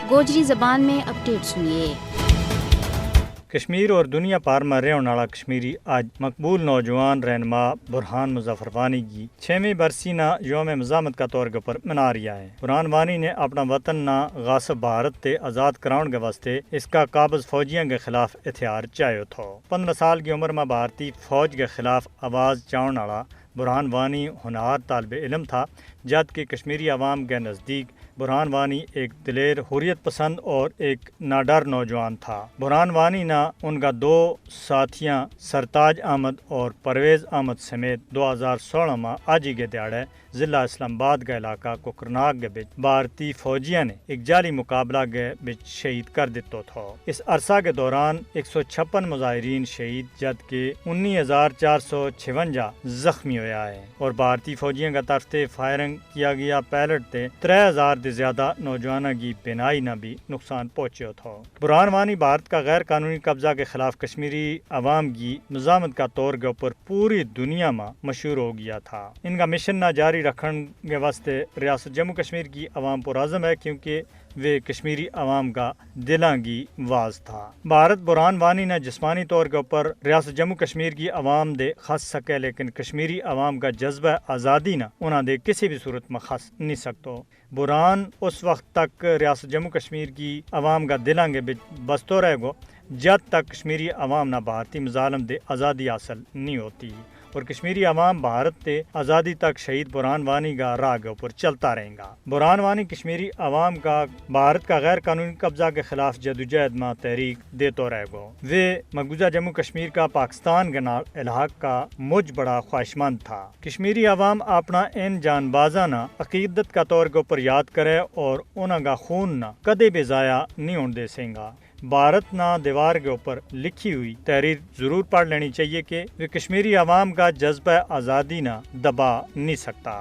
गोजरी ज़बान में अपडेट सुनिए। कश्मीर और दुनिया पार में रहने वाला कश्मीरी आज मकबूल नौजवान रहनमा बुरहान मुजफ्फर वानी की 6वीं बरसी ना योम मज़ामत का तौर के पर मना रहा है। बुरहान वानी ने अपना वतन ना गासिब भारत ते आज़ाद कराने के वास्ते इसका काबज फौजियों के खिलाफ एहतियार चाहे था। 15 साल की उम्र में भारतीय फौज के खिलाफ आवाज़ चाहने वाला बुरहान वानी होनहार तालिब इल्म था, जबकि कश्मीरी अवाम के नज़दीक बुरहान वानी एक दिलेर, हुर्रियत पसंद और एक नाडर नौजवान था। बुरहान वानी ना उनका दो साथियां सरताज अहमद और परवेज़ अहमद समेत 2016 में आज ही के दिहाड़े ज़िला इस्लामाबाद का इलाका कुकरनाग के बिच भारतीय फौजियों ने एक जाली मुकाबला के बिच शहीद कर दितो था। इस अरसा के दौरान 156 मुजाहिरीन शहीद जबकि 19,456 जख्मी होया है और भारतीय फौजियों का तरफ से फायरिंग किया गया पैलेट से 3,000 से ज्यादा नौजवानों की बिनाई न भी नुकसान पहुंचा था। बुरहान वानी भारत का गैर कानूनी कब्जा के खिलाफ कश्मीरी अवाम की मज़ामत का तौर के ऊपर पूरी दुनिया में मशहूर हो गया था। इनका मिशन ना जारी रखने के वास्ते रियासत जम्मू कश्मीर की अवाम पुराज़म है, क्योंकि वे कश्मीरी अवाम का दिलां की वाज था। भारत बुरहान वानी ने जिस्मानी तौर के ऊपर रियासत जम्मू कश्मीर की अवाम दे खस सके, लेकिन कश्मीरी अवाम का जज्बा आज़ादी ना उन्हें दे किसी भी सूरत में खस नहीं सकते। बुरहान उस वक्त तक रियासत जम्मू कश्मीर की अवाम का दिलां के बसतो रहेगो जब तक कश्मीरी अवाम ना भारतीय मज़ालम दे आज़ादी हासिल नहीं होती और कश्मीरी अवाम भारत से आज़ादी तक शहीद बुरहान वानी का राह के ऊपर चलता रहेगा। बुरहान वानी कश्मीरी अवाम का भारत का गैर कानूनी कब्जा के खिलाफ जदोजहद में तहरीक देते रहेगा। वे मकबूजा जम्मू कश्मीर का पाकिस्तान के नाल इलाक का मुझ बड़ा ख्वाहिशमंद था। कश्मीरी अवाम अपना इन जानबाजाना अकीदत का तौर के ऊपर याद करे और उनका खून ना कदे भी ज़ाया नहीं होने दे सेंगा। भारत ना दीवार के ऊपर लिखी हुई तहरीर जरूर पढ़ लेनी चाहिए कि वे कश्मीरी अवाम का जज्बा आज़ादी ना दबा नहीं सकता।